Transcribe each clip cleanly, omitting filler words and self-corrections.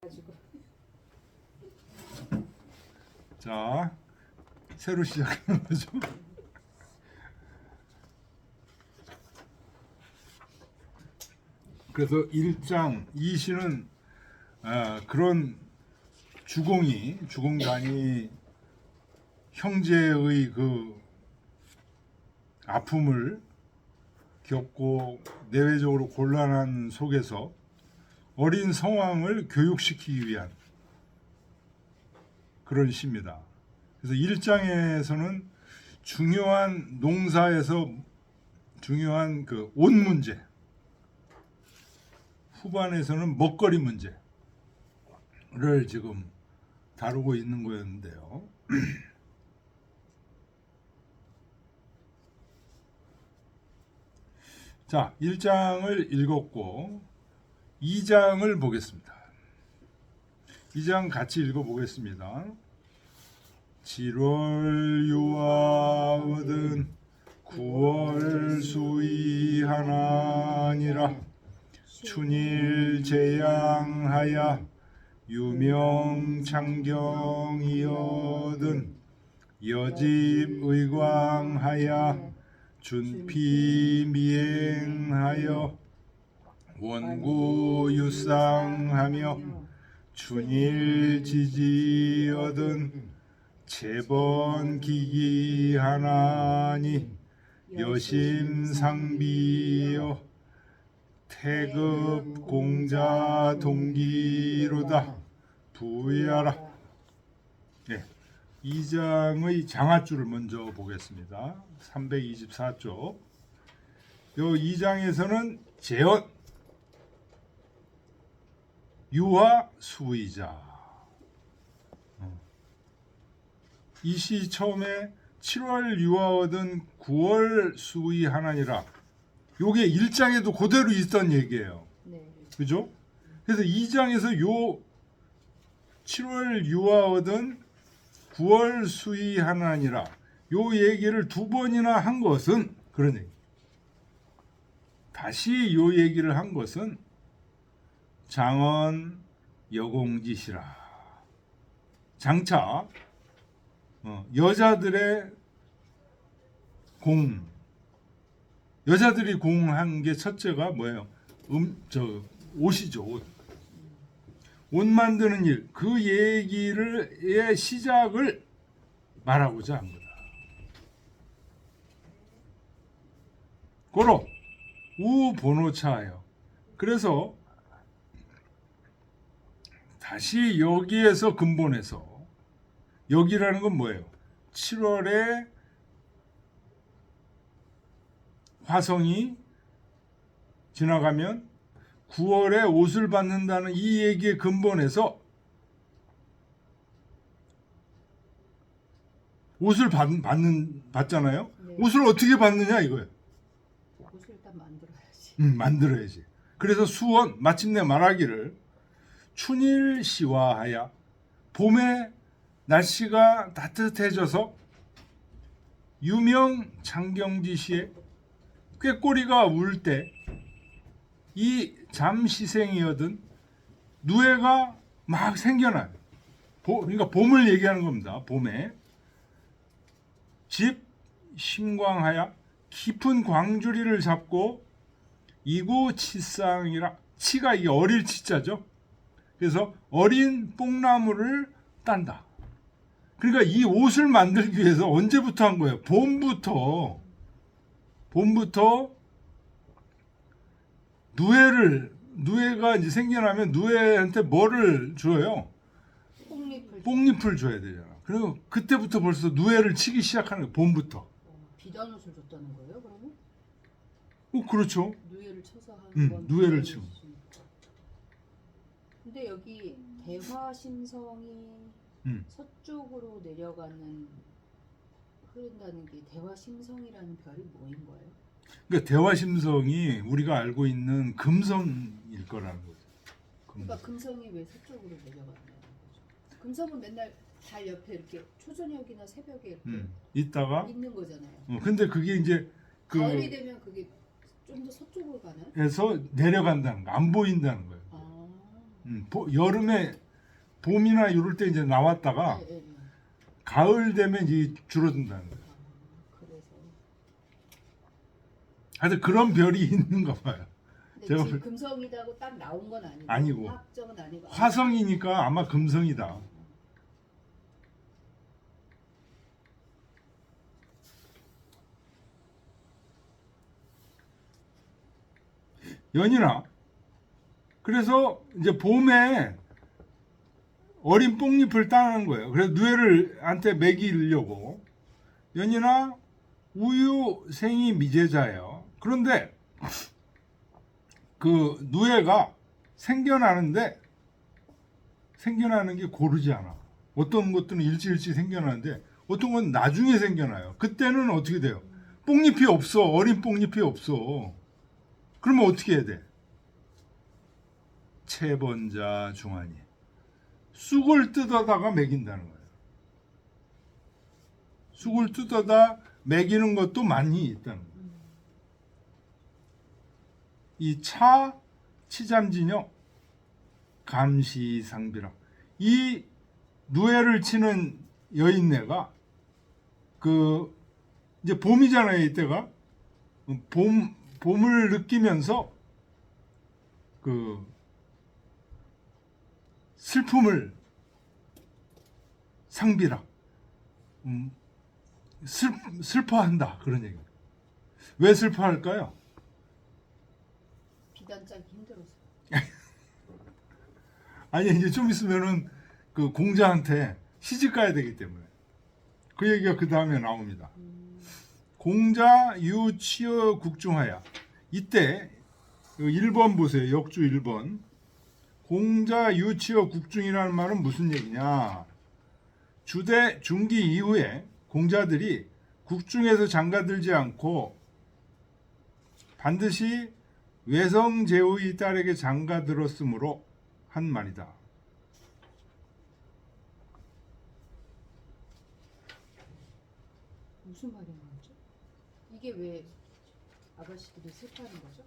가지고. 자, 새로 시작하는 거죠. 그래서 1장 2시는 그런 주공단이 형제의 그 아픔을 겪고 내외적으로 곤란한 속에서 어린 성왕을 교육시키기 위한 그런 시입니다. 그래서 1장에서는 중요한 농사에서 중요한 그 옷 문제, 후반에서는 먹거리 문제를 지금 다루고 있는 거였는데요. 자, 1장을 읽었고 2장을 보겠습니다. 2장 같이 읽어보겠습니다. 7월 유아 얻은 9월 수의하나니라. 춘일 제양하야 유명 창경이 얻은 여집 의광하야 준피 미행하여 원구 유상하며 춘일 지지 얻은 재번 기기하나니 여심상비여 태급 공자 동기로다 부여하라. 네, 2장의 장하줄을 먼저 보겠습니다. 324쪽. 요 2장에서는 재언, 유화, 수의자. 이 시 처음에 7월 유아 얻은 9월 수의하나니라. 요게 1장에도 그대로 있던 얘기예요. 네. 그죠? 그래서 2장에서 요 7월 유아 얻은 9월 수의하나니라. 요 얘기를 두 번이나 한 것은 그런 얘기. 다시 요 얘기를 한 것은 장언 여공짓이라. 장차 여자들의 여자들이 공한 게 첫째가 뭐예요? 옷이죠. 옷 만드는 일, 그 얘기의 시작을 말하고자 한 거다. 고로 우본오차하여. 그래서 다시 여기에서 근본에서, 여기라는 건 뭐예요? 7월에 화성이 지나가면 9월에 옷을 받는다는 이 얘기의 근본에서 옷을 받잖아요. 네. 옷을 어떻게 받느냐 이거예요. 옷을 일단 만들어야지. 만들어야지. 그래서 수원 마침내 말하기를 춘일 시와하야, 봄에 날씨가 따뜻해져서 유명 창경지시에 꾀꼬리가 울 때 이 잠시생이어든 누에가 막 생겨나요. 그러니까 봄을 얘기하는 겁니다. 봄에 집 심광하야 깊은 광주리를 잡고 이구 치쌍이라. 치가 이게 어릴 치자죠. 그래서 어린 뽕나무를 딴다. 그러니까 이 옷을 만들기 위해서 언제부터 한 거예요? 봄부터 누에가 이제 생겨나면 누에한테 뭐를 줘요? 뽕잎을 줘야 되잖아. 그리고 그때부터 벌써 누에를 치기 시작하는 거예요. 봄부터. 비단 옷을 줬다는 거예요, 그러면? 그렇죠. 누에를 쳐서 하는 건. 누에를 치고. 근데 여기 대화심성이 서쪽으로 내려가는 흐른다는 게 대화심성이라는 별이 뭐인 거예요? 그러니까 대화심성이 우리가 알고 있는 금성일 거라는 거죠. 그러니까 금성이 왜 서쪽으로 내려가는 거죠? 금성은 맨날 달 옆에 이렇게 초저녁이나 새벽에 이렇게 있다가 있는 거잖아요. 근데 그게 이제 가을이 되면 그게 좀 더 서쪽으로 가나요? 에서 내려간다는 거, 안 보인다는 거예요. 아. 여름에 봄이나 이럴 때 이제 나왔다가 예, 예, 예. 가을 되면 이제 줄어든다는 거예요. 그래서. 하여튼 그런 별이 있는가 봐요. 근데 제가 지금 금성이라고 딱 나온 건 아니고. 아니고. 화학적은 아니고. 화성이니까 아마 금성이다. 연인아. 그래서 이제 봄에 어린 뽕잎을 따는 거예요. 그래서 누에를한테 먹이려고. 연인아, 우유 생이 미제자예요. 그런데 그 누에가 생겨나는 게 고르지 않아. 어떤 것들은 일찌일찌 생겨나는데 어떤 건 나중에 생겨나요. 그때는 어떻게 돼요? 뽕잎이 없어. 어린 뽕잎이 없어. 그러면 어떻게 해야 돼? 채번자 중하니 쑥을 뜯어다가 먹인다는 거예요. 쑥을 뜯어다 먹이는 것도 많이 있다는 거예요. 이 치잠진여 감시상비라 이 누에를 치는 여인네가 그 이제 봄이잖아요. 이때가 봄을 느끼면서 그 슬픔을 상비라 슬퍼한다 그런 얘기. 왜 슬퍼할까요? 비단 짜기 힘들어서. 아니 이제 좀 있으면은 그 공자한테 시집 가야 되기 때문에 그 얘기가 그 다음에 나옵니다. 공자 유치어 국중하야. 이때 1번 보세요. 역주 1번. 공자 유치어 국중이라는 말은 무슨 얘기냐? 주대 중기 이후에 공자들이 국중에서 장가들지 않고 반드시 외성제후의 딸에게 장가들었으므로 한 말이다. 무슨 말인 거죠? 이게 왜 아가씨들이 슬퍼하는 거죠?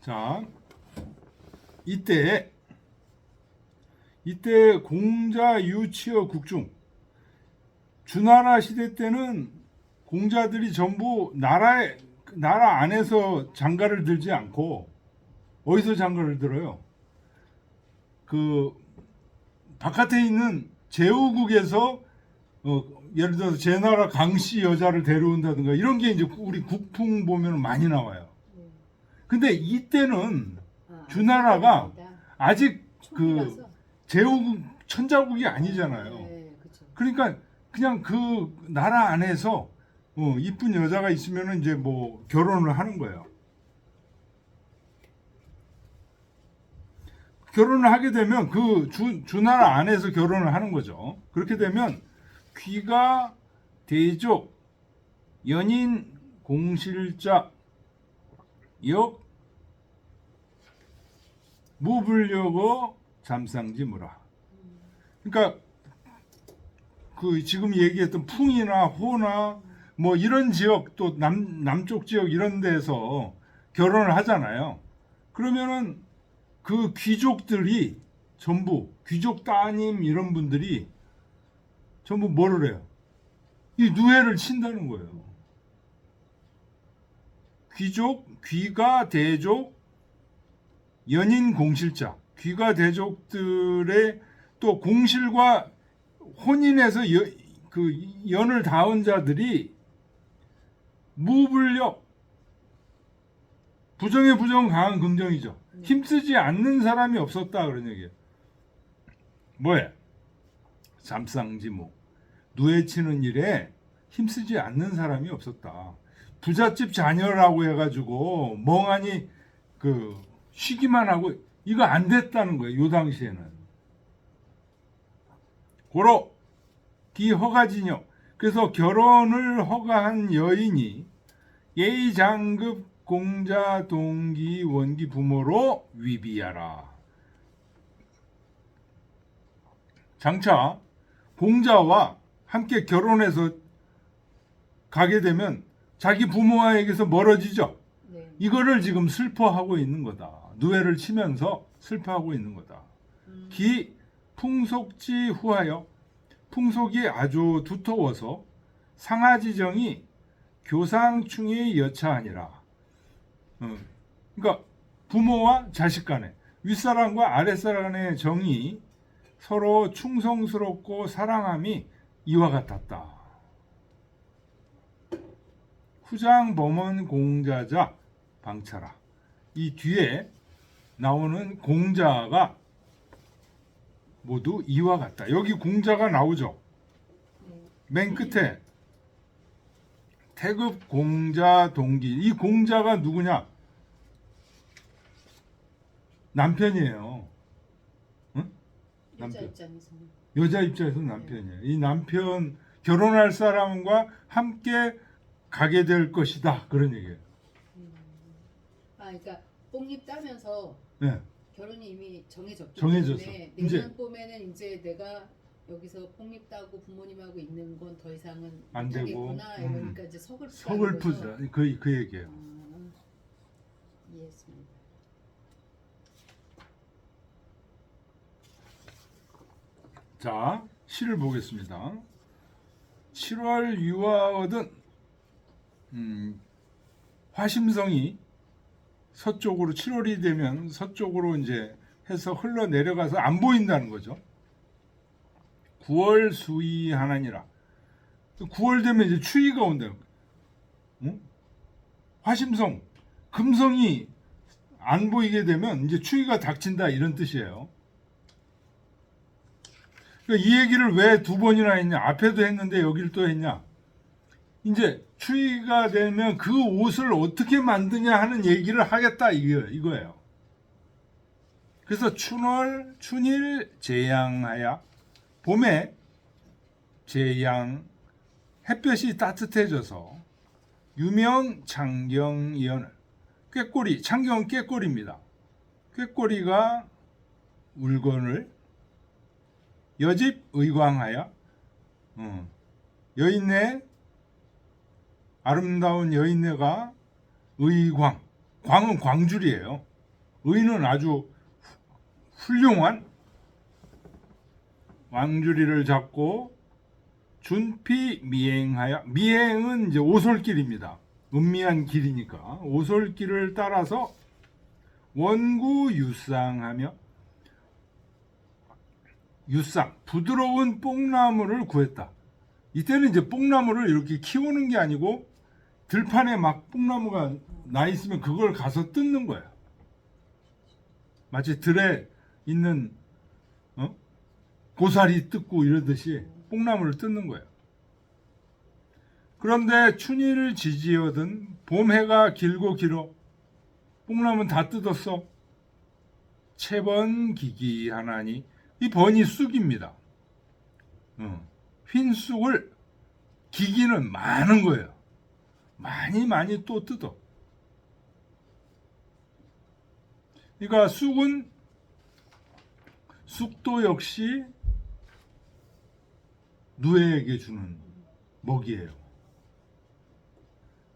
자, 이때 공자 유치어 국중 주나라 시대 때는 공자들이 전부 나라 안에서 장가를 들지 않고 어디서 장가를 들어요? 그 바깥에 있는 제후국에서 예를 들어서 제 나라 강씨 여자를 데려온다든가 이런 게 이제 우리 국풍 보면 많이 나와요. 근데 이때는 주나라가 아직 그 제후국 천자국이 아니잖아요. 네, 그러니까 그냥 그 나라 안에서 이쁜 여자가 있으면 이제 뭐 결혼을 하는 거예요. 결혼을 하게 되면 그 주나라 안에서 결혼을 하는 거죠. 그렇게 되면 귀가 대족 연인 공실자 역 무불려고 잠상지무라. 그러니까 그 지금 얘기했던 풍이나 호나 뭐 이런 지역 또 남쪽 지역 이런 데서 결혼을 하잖아요. 그러면은 그 귀족들이 전부 귀족 따님 이런 분들이 전부 뭐를 해요? 이 누해를 친다는 거예요. 귀족, 귀가 대족, 연인 공실자, 귀가 대족들의 또 공실과 혼인해서 그 연을 닿은 자들이 무불력, 부정에 부정 강한 긍정이죠. 힘쓰지 않는 사람이 없었다 그런 얘기예요. 뭐해? 잠상지무 누에 치는 일에 힘쓰지 않는 사람이 없었다. 부잣집 자녀라고 해가지고 멍하니 그 쉬기만 하고 이거 안 됐다는 거예요. 요 당시에는. 고로 기허가지녀. 그래서 결혼을 허가한 여인이 예의장급 공자 동기 원기 부모로 위비하라. 장차 공자와 함께 결혼해서 가게 되면 자기 부모에게서 멀어지죠. 네. 이거를 지금 슬퍼하고 있는 거다. 누에를 치면서 슬퍼하고 있는 거다. 기 풍속지 후하여 풍속이 아주 두터워서 상하지정이 교상충이 여차하니라. 그러니까 부모와 자식 간에 윗사람과 아랫사람 간의 정이 서로 충성스럽고 사랑함이 이와 같았다. 후장 범원 공자자 방차라. 이 뒤에 나오는 공자가 모두 이와 같다. 여기 공자가 나오죠. 맨 끝에 태급 공자 동기. 이 공자가 누구냐? 남편이에요. 응? 여자 남편. 입장에서는. 여자 입장에서는 남편이에요. 이 남편 결혼할 사람과 함께 가게 될 것이다. 그런 얘기예요. 그러니까 뽕잎 따면서 네. 결혼이 이미 정해졌기 정해졌어. 때문에 이제 내년 봄에는 이제 내가 여기서 뽕잎 따고 부모님하고 있는 건 더 이상은 안 되고, 못하겠구나 이러니까 이제 서글프다. 서글프다. 그 얘기예요. 이해했습니다. 자, 시를 보겠습니다. 7월 유화얻은 화심성이 서쪽으로 7월이 되면 서쪽으로 이제 해서 흘러 내려가서 안 보인다는 거죠. 9월 수의하나니라. 9월 되면 이제 추위가 온다는 거예요. 응? 화심성, 금성이 안 보이게 되면 이제 추위가 닥친다 이런 뜻이에요. 그러니까 이 얘기를 왜 두 번이나 했냐? 앞에도 했는데 여기를 또 했냐? 이제 추위가 되면 그 옷을 어떻게 만드냐 하는 얘기를 하겠다 이거예요. 그래서 춘일 제양하야 봄에 제양 햇볕이 따뜻해져서 유명 창경이언을 꾀꼬리 창경은 꾀꼬리입니다. 꾀꼬리가 울건을 여집 의광하여 여인네 아름다운 여인네가 의광 광은 광줄이에요. 의는 아주 훌륭한 왕주리를 잡고 준피 미행하여 미행은 이제 오솔길입니다. 은미한 길이니까 오솔길을 따라서 원구 유쌍하며 유쌍 부드러운 뽕나무를 구했다. 이때는 이제 뽕나무를 이렇게 키우는 게 아니고 들판에 막 뽕나무가 나 있으면 그걸 가서 뜯는 거예요. 마치 들에 있는 고사리 뜯고 이러듯이 뽕나무를 뜯는 거예요. 그런데 춘일을 지지어든 봄해가 길고 길어 뽕나무는 다 뜯었어. 채번기기 하나니 이 번이 쑥입니다. 흰 쑥을 기기는 많은 거예요. 많이 또 뜯어. 그러니까 쑥도 역시 누에에게 주는 먹이에요.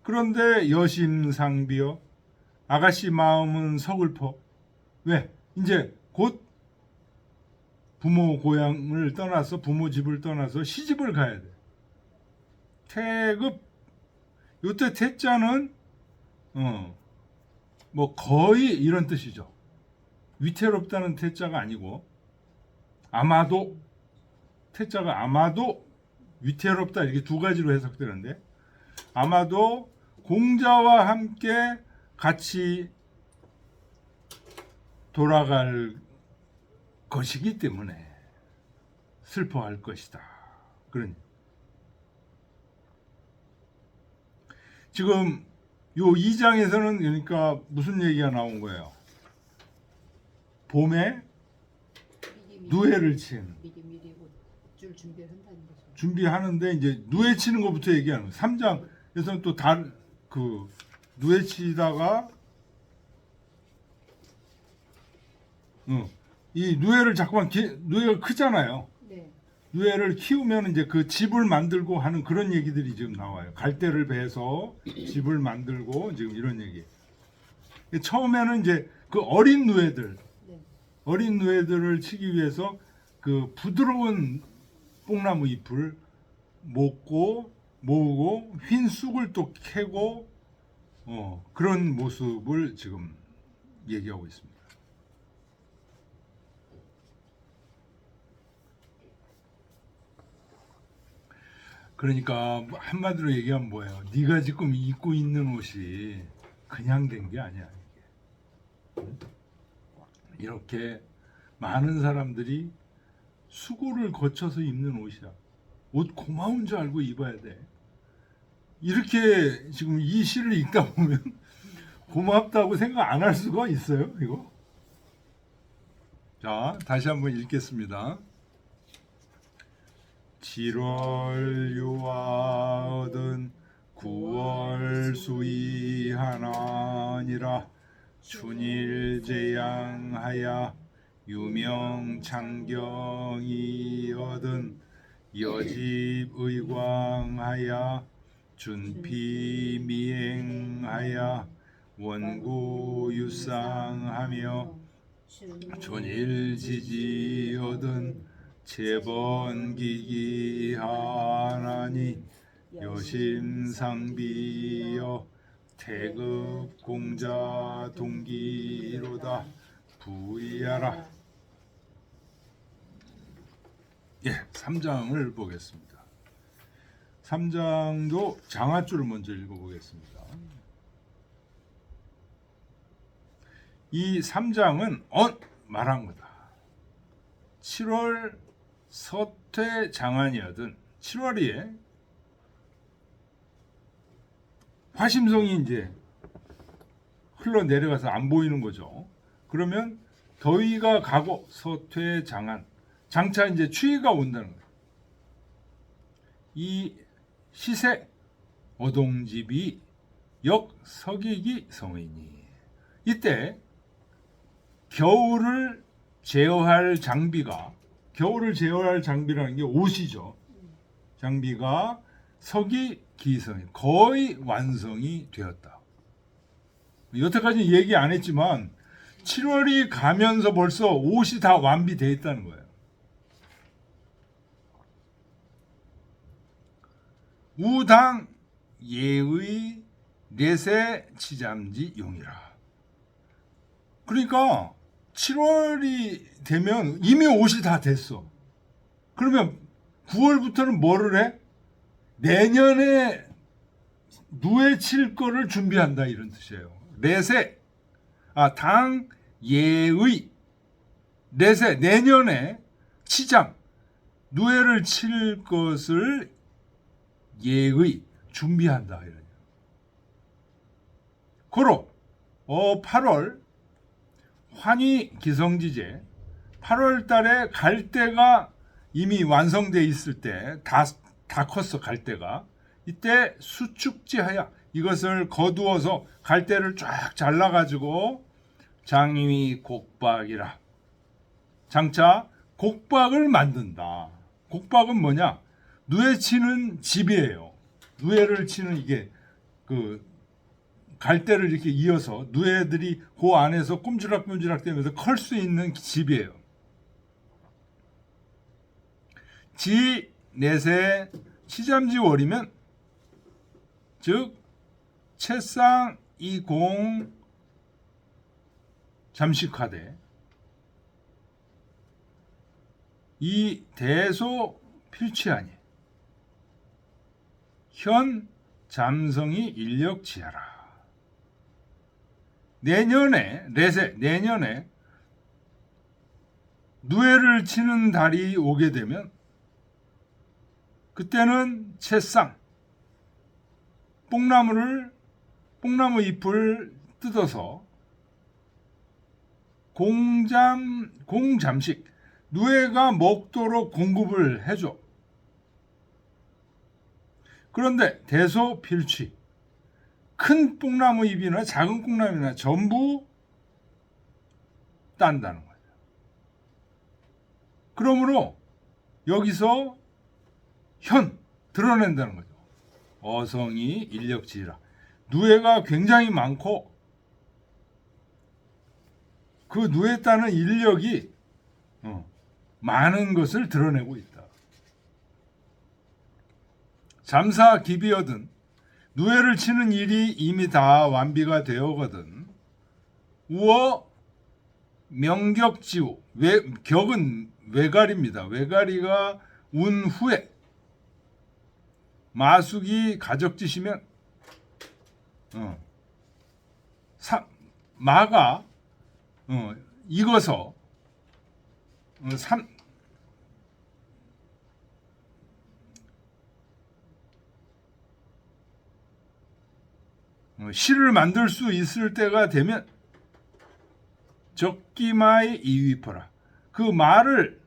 그런데 여심상비여 아가씨 마음은 서글퍼. 왜? 이제 곧 부모 고향을 떠나서 부모 집을 떠나서 시집을 가야 돼. 태급 요때 태자는 뭐 거의 이런 뜻이죠. 위태롭다는 태자가 아니고 아마도 태자가 아마도 위태롭다 이렇게 두 가지로 해석되는데 아마도 공자와 함께 같이 돌아갈 것이기 때문에 슬퍼할 것이다. 그런 지금 요 2장에서는 그러니까 무슨 얘기가 나온 거예요? 봄에 미리 누에를 치는 미리 옷줄 준비를 한다는 거죠. 준비하는데 이제 누에 치는 것부터 얘기하는 거예요. 3장에서는 또 다른 그 누에 치다가 이 누에를 자꾸만 누에가 크잖아요. 네. 누에를 키우면 이제 그 집을 만들고 하는 그런 얘기들이 지금 나와요. 갈대를 베서 집을 만들고 지금 이런 얘기. 처음에는 이제 그 어린 누에들, 네. 어린 누에들을 치기 위해서 그 부드러운 뽕나무 잎을 모으고 흰 쑥을 또 캐고 그런 모습을 지금 얘기하고 있습니다. 그러니까 한마디로 얘기하면 뭐예요? 네가 지금 입고 있는 옷이 그냥 된 게 아니야. 이게. 이렇게 많은 사람들이 수고를 거쳐서 입는 옷이야. 옷 고마운 줄 알고 입어야 돼. 이렇게 지금 이 시를 읽다 보면 고맙다고 생각 안 할 수가 있어요, 이거? 자, 다시 한번 읽겠습니다. 7월 유아 얻은 9월 수이 하나니라. 춘일 제양하야 유명 창경이 얻은 여집 의광하야 준피 미행하야 원구 유상하며 춘일 지지 얻은 제번기기 하나니 여심상비여 태급 공자 동기로다 부이하라. 예, 3장을 보겠습니다. 3장도 장아줄을 먼저 읽어보겠습니다. 이 3장은 말한 거다. 7월 서퇴 장안이었던 7월에 화심성이 이제 흘러내려가서 안 보이는 거죠. 그러면 더위가 가고 서퇴 장안, 장차 이제 추위가 온다는 거예요. 이 시세 어동집이 역서기기 성이니, 이때 겨울을 제어할 장비라는 게 옷이죠. 장비가 서기 기성이 거의 완성이 되었다. 여태까지 얘기 안 했지만 7월이 가면서 벌써 옷이 다 완비되어 있다는 거예요. 우당 예의 내세 치잠지 용이라. 그러니까 7월이 되면 이미 옷이 다 됐어. 그러면 9월부터는 뭐를 해? 내년에 누에 칠 거를 준비한다, 이런 뜻이에요. 내세, 당 예의 내세, 내년에 치장 누에를 칠 것을 예의 준비한다, 이런. 고로 8월 환희 기성지제, 8월 달에 갈대가 이미 완성되어 있을 때 다 컸어, 갈대가. 이때 수축지하여 이것을 거두어서 갈대를 쫙 잘라가지고 장위 곡박이라. 장차 곡박을 만든다. 곡박은 뭐냐? 누에 치는 집이에요. 누에를 치는 이게 그 갈대를 이렇게 이어서 누에들이 그 안에서 꼼지락꼼지락 되면서 클 수 있는 집이에요. 지 내세 치잠지월이면 즉 채상 이공 잠식하되 이 대소 필취하니 현 잠성이 인력지하라. 내년에 누에를 치는 달이 오게 되면 그때는 채상 뽕나무 잎을 뜯어서 공잠식 누에가 먹도록 공급을 해줘. 그런데 대소필취 큰 뽕나무 잎이나 작은 뽕나무나 전부 딴다는 거죠. 그러므로 여기서 드러낸다는 거죠. 어성이 인력지라. 누에가 굉장히 많고 그 누에 따는 인력이 많은 것을 드러내고 있다. 잠사 기비여든 누에를 치는 일이 이미 다 완비가 되어거든 우어 명격지우 격은 외가리입니다. 외가리가 운 후에 마숙이 가적지시면 마가 익어서 실을 만들 수 있을 때가 되면 적기마의 이위퍼라. 그 말을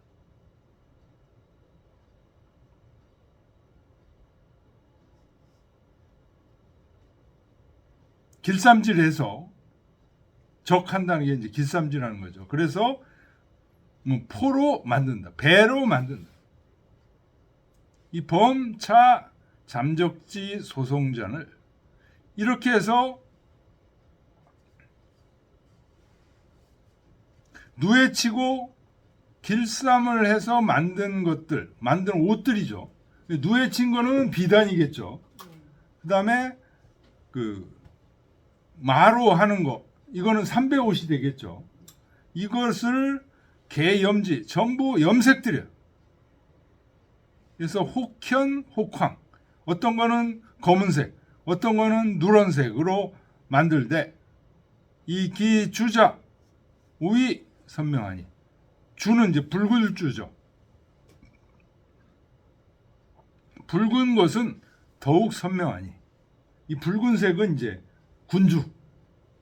길쌈질해서 적한다는 게 이제 길쌈질하는 거죠. 그래서 포로 만든다. 배로 만든다. 이 범차 잠적지 소송전을 이렇게 해서 누에치고 길쌈을 해서 만든 옷들이죠. 누에친 거는 비단이겠죠. 그 다음에 마로 하는 거 이거는 삼배옷이 되겠죠. 이것을 개염지 전부 염색들이에요. 그래서 혹현, 혹황 어떤 거는 검은색 어떤 거는 누런색으로 만들되 이 기주자 우위 선명하니 주는 이제 붉을주죠. 붉은 것은 더욱 선명하니 이 붉은색은 이제 군주,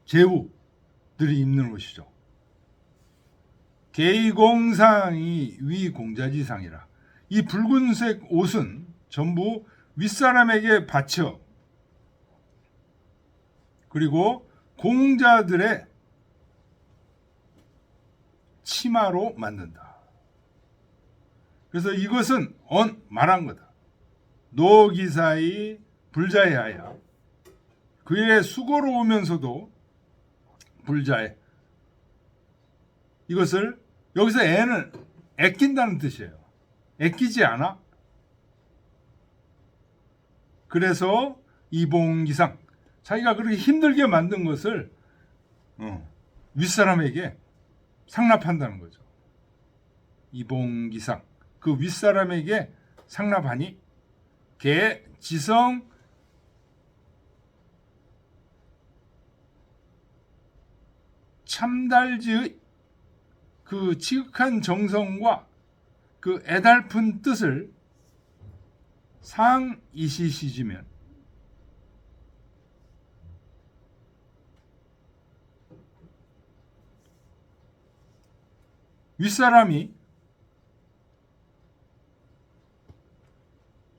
제후들이 입는 옷이죠. 개이공상이 위공자지상이라. 이 붉은색 옷은 전부 윗사람에게 바쳐 그리고 공자들의 치마로 만든다. 그래서 이것은 말한 거다. 노기사의 불자해하여 그 일에 수고로우면서도 불자해. 이것을 여기서 애는 애낀다는 뜻이에요. 애끼지 않아. 그래서 이봉기상 자기가 그렇게 힘들게 만든 것을 윗사람에게 상납한다는 거죠. 이봉기상 그 윗사람에게 상납하니 개지성 참달지의 그 지극한 정성과 그 애달픈 뜻을 상이시시지면 윗사람이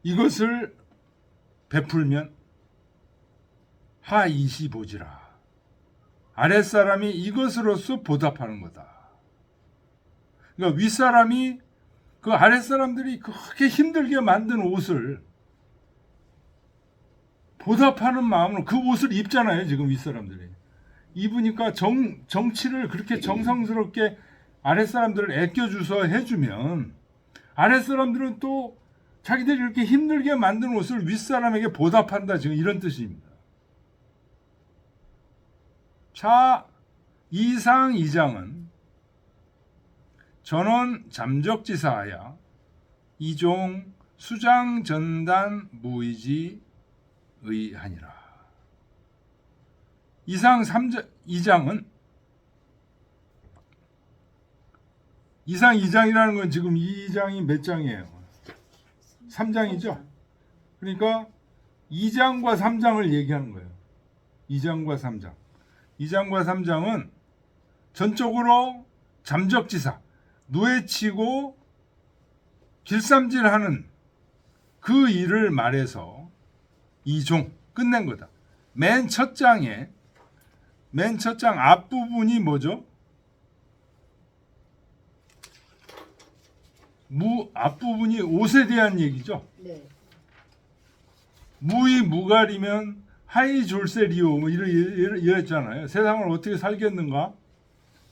이것을 베풀면 하이시보지라. 아랫사람이 이것으로서 보답하는 거다. 그러니까 윗사람이 그 아랫사람들이 그렇게 힘들게 만든 옷을 보답하는 마음으로 그 옷을 입잖아요. 지금 윗사람들이. 입으니까 정치를 그렇게 정성스럽게 아랫사람들을 애껴주서 해주면 아랫사람들은 또 자기들이 이렇게 힘들게 만든 옷을 윗사람에게 보답한다. 지금 이런 뜻입니다. 자, 이상 2장은 전원 잠적지사하야 이종 수장 전단 무의지 의하니라. 이상 2장은 이상 2장이라는 건 지금 2장이 몇 장이에요? 3장이죠. 그러니까 2장과 3장을 얘기하는 거예요. 2장과 3장. 2장과 3장은 전적으로 잠적지사, 누에치고 길쌈질하는 그 일을 말해서 2종 끝낸 거다. 맨 첫 장 앞부분이 뭐죠? 앞부분이 옷에 대한 얘기죠. 네. 무이 무갈이면 하이 졸세리오 뭐 이랬잖아요. 세상을 어떻게 살겠는가?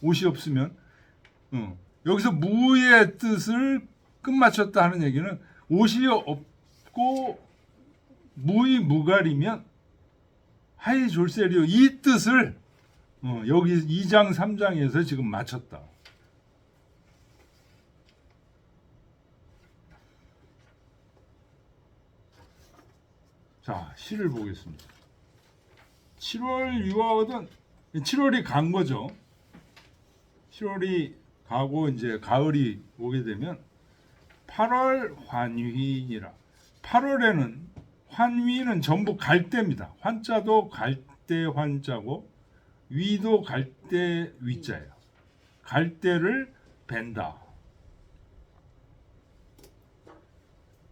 옷이 없으면. 여기서 무의 뜻을 끝마쳤다 하는 얘기는 옷이 없고 무이 무갈이면 하이 졸세리오 이 뜻을 여기 2장 3장에서 지금 맞췄다. 자, 시를 보겠습니다. 7월 유아거든 7월이 간 거죠. 7월이 가고 이제 가을이 오게 되면 8월 환위니라. 8월에는 환위는 전부 갈대입니다. 환자도 갈대 환자고 위도 갈대 위자예요. 갈대를 벤다.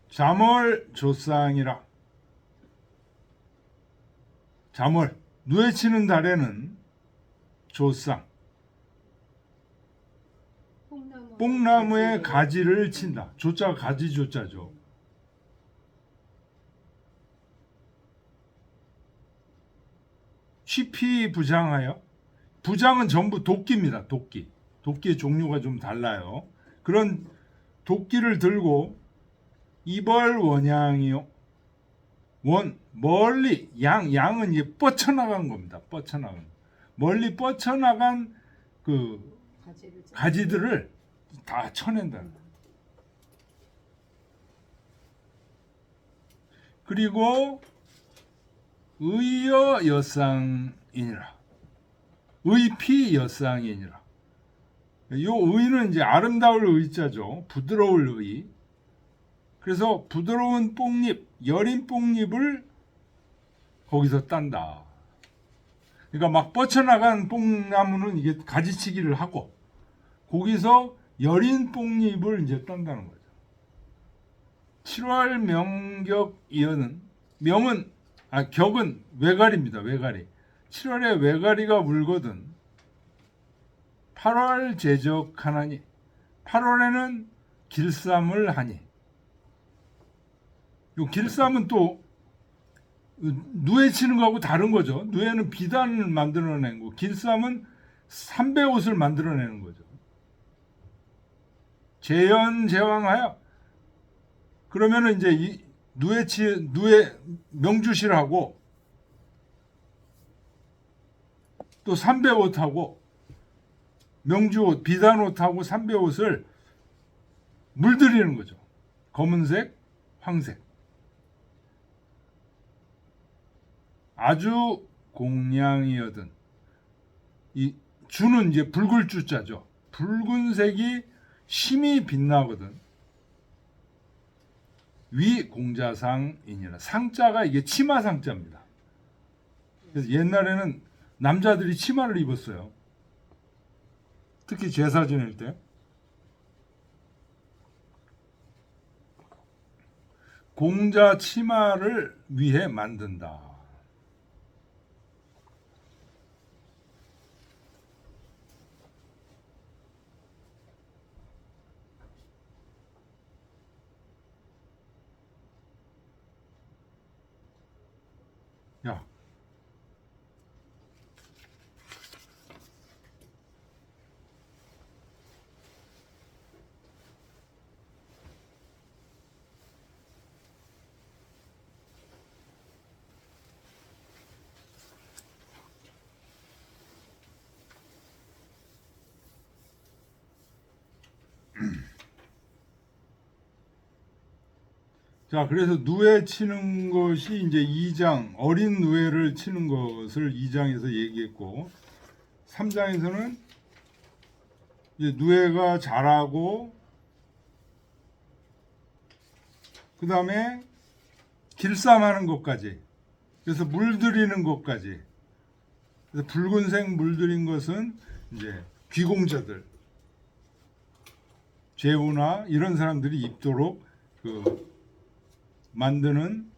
잠월 조상이라. 잠월 누에치는 달에는 조상 뽕나무의 가지를 친다. 조자가 가지 조자죠. 취피 부장하여. 부장은 전부 도끼입니다. 도끼. 도끼의 종류가 좀 달라요. 그런 도끼를 들고 이벌 원양이요. 멀리 양은 이제 뻗쳐나간 겁니다. 뻗쳐나간. 멀리 뻗쳐나간 그 가지들을 다 쳐낸다. 그리고 의여 여상이니라. 의피 여상이니라. 요 의는 이제 아름다울 의자죠. 부드러울 의. 그래서 부드러운 뽕잎, 여린 뽕잎을 거기서 딴다. 그러니까 막 뻗쳐나간 뽕나무는 이게 가지치기를 하고 거기서 여린 뽕잎을 이제 딴다는 거죠. 7월 명격 이어는 격은 외가리입니다. 외가리. 7월에 외가리가 울거든 8월 제적하나니 8월에는 길쌈을 하니 요 길쌈은 또 누에 치는 거하고 다른 거죠. 누에는 비단을 만들어내는 거, 길쌈은 삼배옷을 만들어내는 거죠. 재연제왕하여 그러면은 이제 이 누에 명주실하고 또 삼배옷하고 명주옷, 비단옷하고 삼배옷을 물들이는 거죠. 검은색, 황색. 아주 공양이여든 이 주는 이제 붉을 주자죠. 붉은색이 심히 빛나거든. 위 공자상이니라. 상자가 이게 치마 상자입니다. 그래서 옛날에는 남자들이 치마를 입었어요. 특히 제사 지낼 때. 공자 치마를 위해 만든다. 야, 자, 그래서 누에 치는 것이 이제 2장, 어린 누에를 치는 것을 2장에서 얘기했고, 3장에서는 이제 누에가 자라고, 그 다음에 길쌈하는 것까지. 그래서 물들이는 것까지. 그래서 붉은색 물들인 것은 이제 귀공자들, 제후나 이런 사람들이 입도록 만드는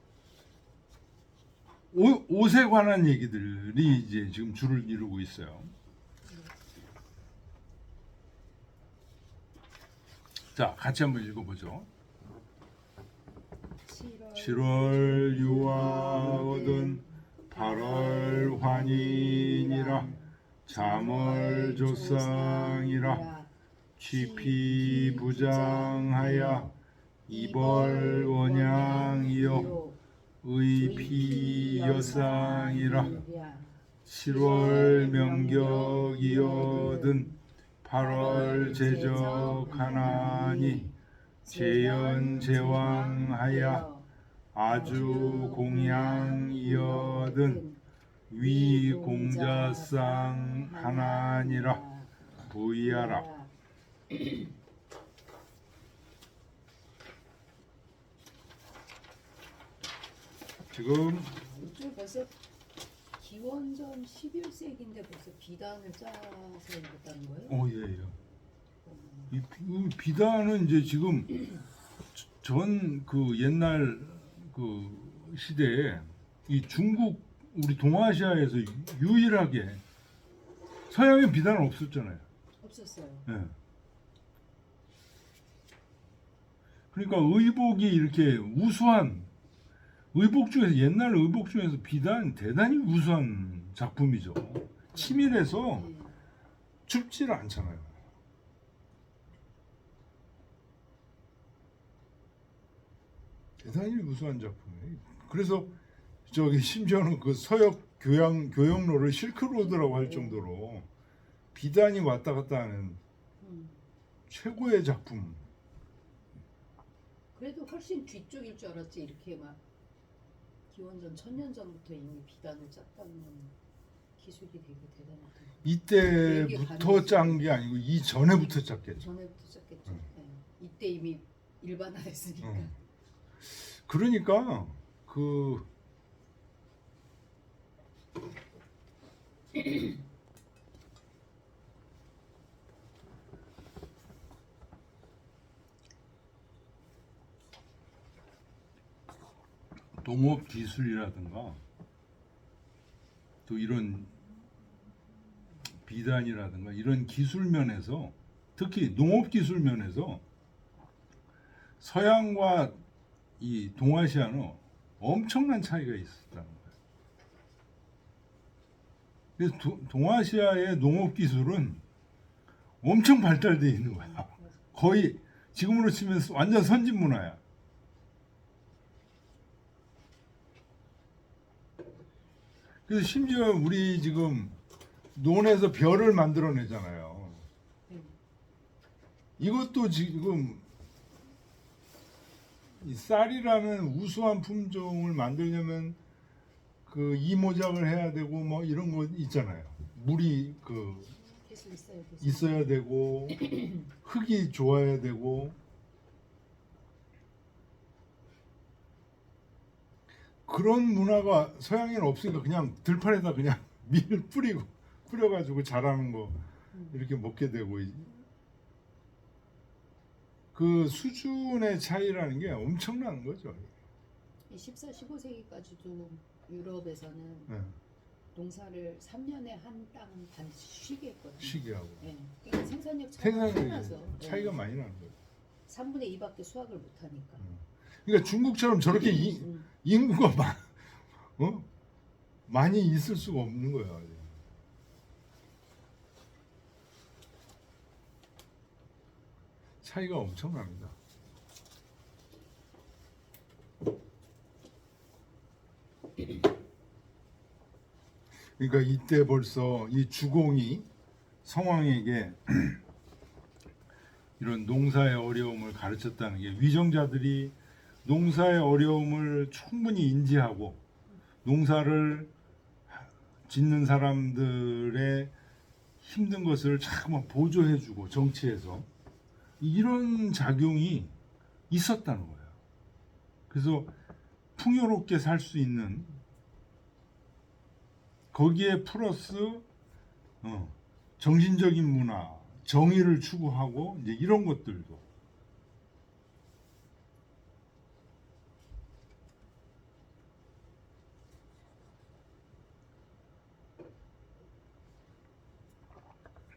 옷에 관한 얘기들이 이제 지금 줄을 이루고 있어요. 자, 같이 한번 읽어보죠. 7월 유아 얻은 8월 환인이라 잠월 조상이라 취피 부장하야 이벌 원양이요 의피 여상이라 7월 명격이어든 8월 제적하나니 제연 제왕하야 아주 공양이어든 위공자상 하나니라 부이하라. 지금 이쪽 벌써 기원전 11세기인데 벌써 비단을 짜서 입었다는 거예요? 예. 이 비단은 이제 지금 전 옛날 시대에 이 중국 우리 동아시아에서 유일하게 서양에 비단은 없었잖아요. 없었어요. 예. 그러니까 의복이 이렇게 우수한 의복 중에서 옛날 의복 중에서 비단 대단히 우수한 작품이죠. 치밀해서 춥지를 않잖아요. 대단히 우수한 작품이에요. 그래서 심지어는 서역 교역로를 실크로드라고 할 정도로 비단이 왔다 갔다 하는 최고의 작품. 그래도 훨씬 뒤쪽일 줄 알았지. 이렇게 막 기원전 1000년 전부터 이미 비단을 짰다는 기술이 되게 대단하다. 이때부터 짠 게 아니고 이 전에부터 짰겠죠. 전에부터 짰겠죠. 네. 이때 이미 일반화됐으니까. 그러니까 농업 기술이라든가 또 이런 비단이라든가 이런 기술 면에서 특히 농업 기술 면에서 서양과 이 동아시아는 엄청난 차이가 있었다는 거예요. 그래서 동아시아의 농업 기술은 엄청 발달되어 있는 거야. 거의 지금으로 치면 완전 선진 문화야. 그래서 심지어 우리 지금 논에서 별을 만들어내잖아요. 이것도 지금 이 쌀이라는 우수한 품종을 만들려면 이모작을 해야 되고 뭐 이런 거 있잖아요. 물이 있어야 되고 흙이 좋아야 되고 그런 문화가 서양에는 없으니까 그냥 들판에다 그냥 밀 뿌려가지고 자라는 거 이렇게 먹게 되고 그 수준의 차이라는 게 엄청난 거죠. 14, 15세기까지도 유럽에서는 농사를 3년에 한 땅은 반드시 쉬게 했거든요. 쉬게 하고. 그러니까 생산력 차이가 많이 나는 거예요. 3분의 2밖에 수확을 못 하니까. 그러니까 중국처럼 저렇게 인구가 많이 있을 수가 없는 거야. 차이가 엄청납니다. 그러니까 이때 벌써 이 주공이 성왕에게 이런 농사의 어려움을 가르쳤다는 게 위정자들이 농사의 어려움을 충분히 인지하고 농사를 짓는 사람들의 힘든 것을 자꾸 보조해주고 정치에서 이런 작용이 있었다는 거예요. 그래서 풍요롭게 살 수 있는, 거기에 플러스 정신적인 문화, 정의를 추구하고 이제 이런 것들도.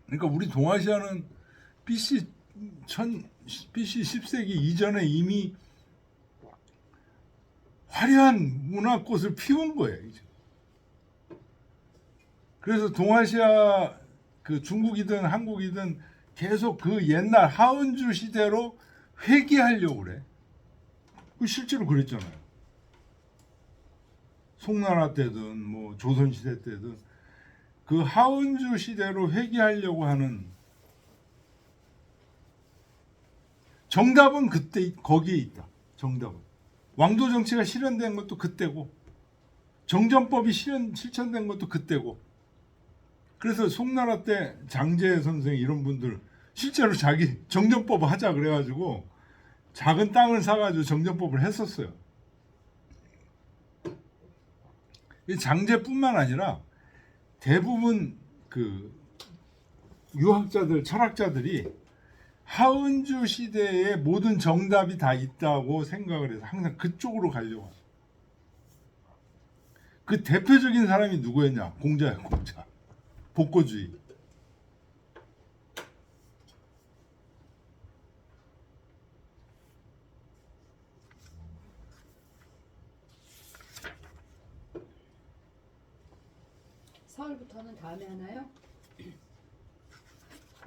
그러니까 우리 동아시아는 BC 10세기 이전에 이미 화려한 문화꽃을 피운 거예요. 이제. 그래서 동아시아, 그 중국이든 한국이든 계속 그 옛날 하은주 시대로 회귀하려고 그래. 실제로 그랬잖아요. 송나라 때든 뭐 조선 시대 때든 그 하은주 시대로 회귀하려고 하는, 정답은 그때 거기에 있다. 정답은 왕도 정치가 실현된 것도 그때고, 정전법이 실천된 것도 그때고. 그래서 송나라 때 장제 선생 이런 분들 실제로 자기 정전법 하자 그래가지고 작은 땅을 사가지고 정전법을 했었어요. 이 장제뿐만 아니라 대부분 그 유학자들, 철학자들이 하은주 시대에 모든 정답이 다 있다고 생각을 해서 항상 그쪽으로 가려고 해요. 그 대표적인 사람이 누구였냐? 공자야, 공자. 복고주의. 서울부터는 다음에 하나요?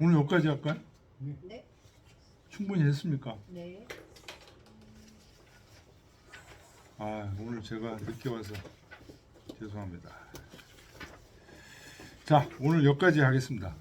오늘 여기까지 할까요? 네. 충분히 했습니까? 네. 아, 오늘 제가 늦게 와서 죄송합니다. 자, 오늘 여기까지 하겠습니다.